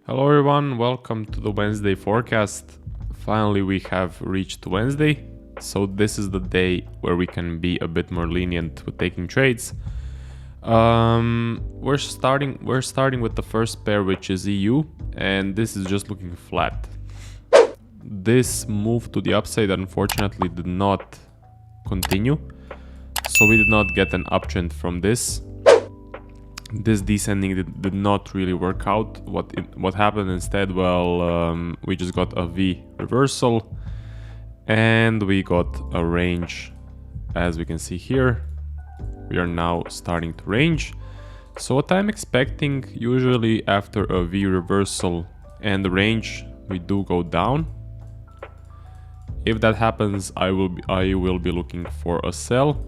Hello everyone, welcome to the Wednesday forecast. Finally we have reached Wednesday, so this is the day where we can be a bit more lenient with taking trades. We're starting with the first pair, which is EU, and this is just looking flat. This move to the upside unfortunately did not continue, so we did not get an uptrend from this. This descending did not really work out. What happened instead? Well, we just got a V reversal and we got a range. As we can see here, we are now starting to range. So what I'm expecting, usually after a V reversal and the range, we do go down. If that happens, I will be looking for a sell.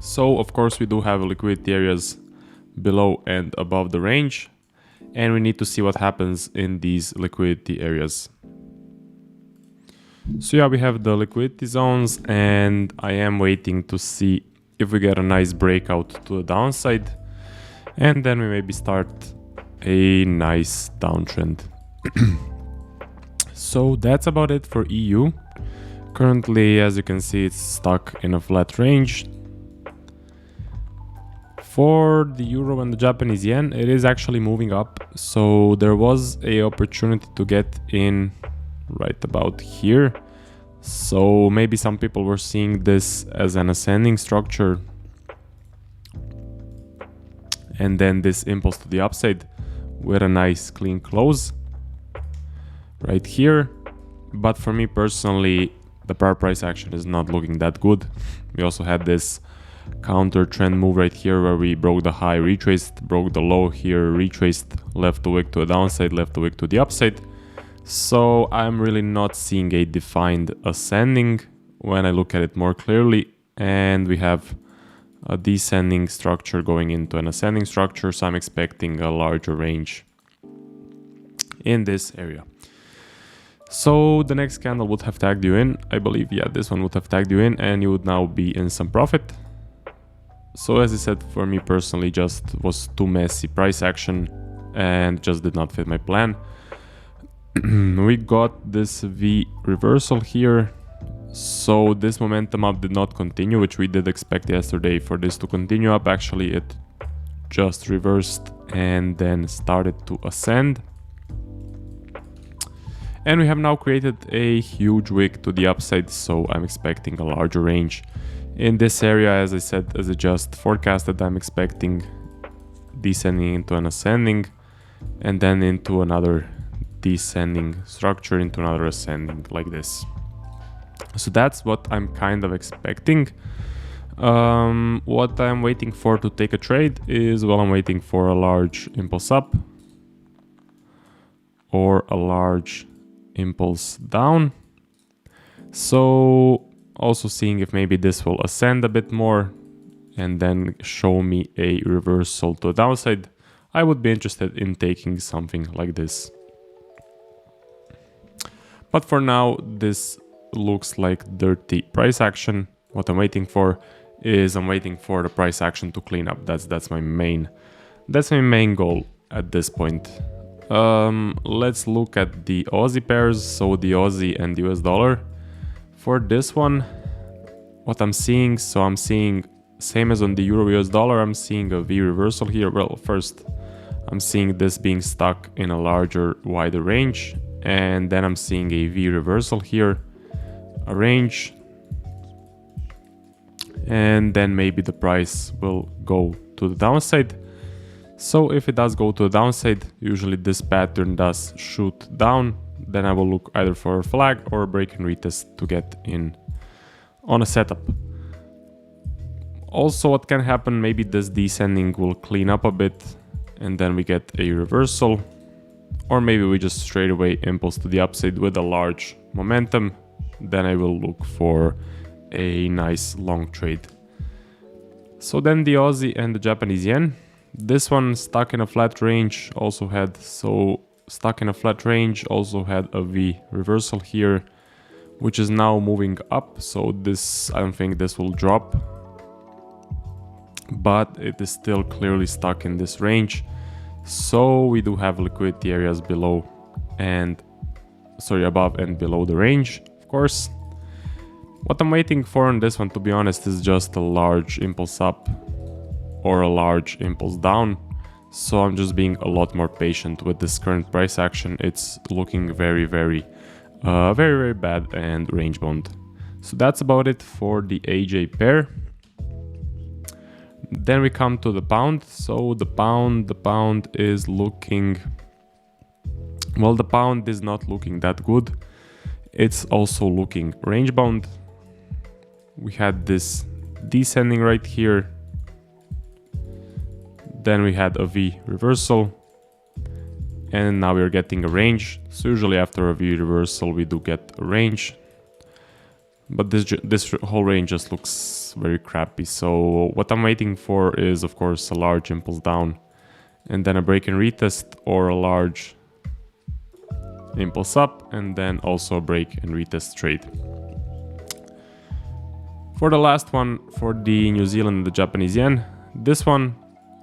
So of course we do have liquidity areas below and above the range, and we need to see what happens in these liquidity areas. So yeah, we have the liquidity zones, and I am waiting to see if we get a nice breakout to the downside, and then we maybe start a nice downtrend. So that's about it for EU. Currently, as you can see, it's stuck in a flat range. For the euro and the Japanese yen, it is actually moving up. So there was an opportunity to get in right about here. So maybe some people were seeing this as an ascending structure, and then this impulse to the upside with a nice clean close right here. But for me personally, the pair price action is not looking that good. We also had this counter trend move right here where we broke the high, retraced, broke the low here, retraced, left the wick to a downside, left the wick to the upside. So I'm really not seeing a defined ascending when I look at it more clearly, and we have a descending structure going into an ascending structure, so I'm expecting a larger range in this area. So the next candle would have tagged you in, I believe. Yeah, this one would have tagged you in, and you would now be in some profit. So as I said, for me personally, just was too messy price action and just did not fit my plan. We got this V reversal here. So this momentum up did not continue, which we did expect yesterday for this to continue up. Actually, it just reversed and then started to ascend. And we have now created a huge wick to the upside, so I'm expecting a larger range. In this area, as I said, as I just forecasted, I'm expecting descending into an ascending, and then into another descending structure, into another ascending, like this. So that's what I'm kind of expecting. What I'm waiting for to take a trade is, well, I'm waiting for a large impulse up or a large impulse down. So also seeing if maybe this will ascend a bit more and then show me a reversal to the downside. I would be interested in taking something like this. But for now, this looks like dirty price action. What I'm waiting for is I'm waiting for the price action to clean up. That's my main goal at this point. Let's look at the Aussie pairs, so the Aussie and the US dollar. For this one, what I'm seeing, so I'm seeing, same as on the Euro US dollar, I'm seeing a V reversal here. Well, first, I'm seeing this being stuck in a larger, wider range, and then I'm seeing a V reversal here, a range, and then maybe the price will go to the downside. So if it does go to the downside, usually this pattern does shoot down, then I will look either for a flag or a break and retest to get in on a setup. Also, what can happen, maybe this descending will clean up a bit and then we get a reversal, or maybe we just straight away impulse to the upside with a large momentum. Then I will look for a nice long trade. So then the Aussie and the Japanese yen. This one stuck in a flat range, also had a V reversal here, which is now moving up. So this, I don't think this will drop, but it is still clearly stuck in this range. So we do have liquidity areas above and below the range, of course. What I'm waiting for on this one, to be honest, is just a large impulse up or a large impulse down. So I'm just being a lot more patient with this current price action. It's looking very, very bad and range bound. So that's about it for the AJ pair. Then we come to the pound. So the pound is looking, well, the pound is not looking that good. It's also looking range bound. We had this descending right here. Then we had a V reversal. And now we're getting a range. So usually after a V reversal, we do get a range. But this whole range just looks very crappy. So what I'm waiting for is, of course, a large impulse down and then a break and retest, or a large impulse up and then also a break and retest trade. For the last one, for the New Zealand and the Japanese yen, this one,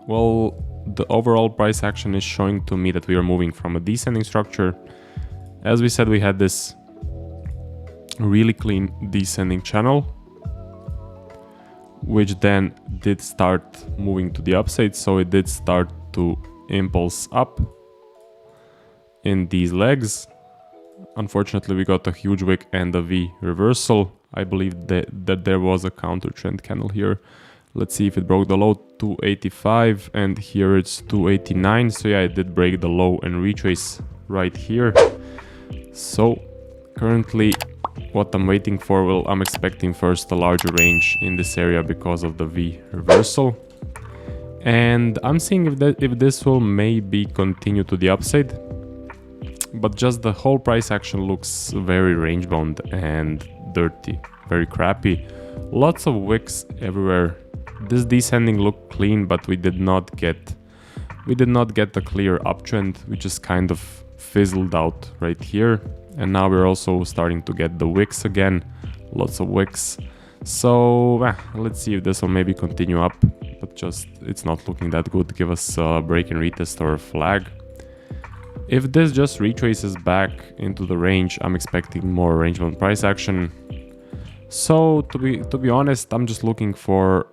well, the overall price action is showing to me that we are moving from a descending structure. As we said, we had this really clean descending channel, which then did start moving to the upside. So it did start to impulse up in these legs. Unfortunately, we got a huge wick and a V reversal. I believe that there was a counter trend candle here. Let's see if it broke the low, 285, and here it's 289. So yeah, it did break the low and retrace right here. So currently what I'm waiting for, well, I'm expecting first a larger range in this area because of the V reversal. And I'm seeing if this will maybe continue to the upside. But just the whole price action looks very range bound and dirty, very crappy. Lots of wicks everywhere. This descending looked clean, but we did not get a clear uptrend. We just kind of fizzled out right here. And now we're also starting to get the wicks again, lots of wicks. So let's see if this will maybe continue up, but just it's not looking that good. Give us a break and retest or a flag. If this just retraces back into the range, I'm expecting more range bound price action. So to be honest, I'm just looking for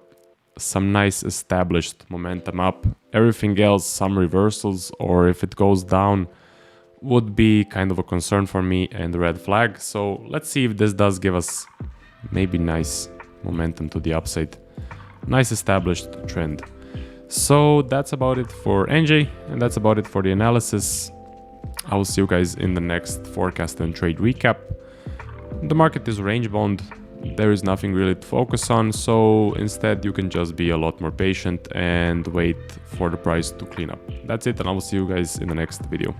some nice established momentum up. Everything else, some reversals, or if it goes down, would be kind of a concern for me and the red flag. So let's see if this does give us maybe nice momentum to the upside. Nice established trend. So that's about it for NJ, and that's about it for the analysis. I will see you guys in the next forecast and trade recap. The market is range bound. There is nothing really to focus on. So instead you can just be a lot more patient and wait for the price to clean up. That's it, and I will see you guys in the next video.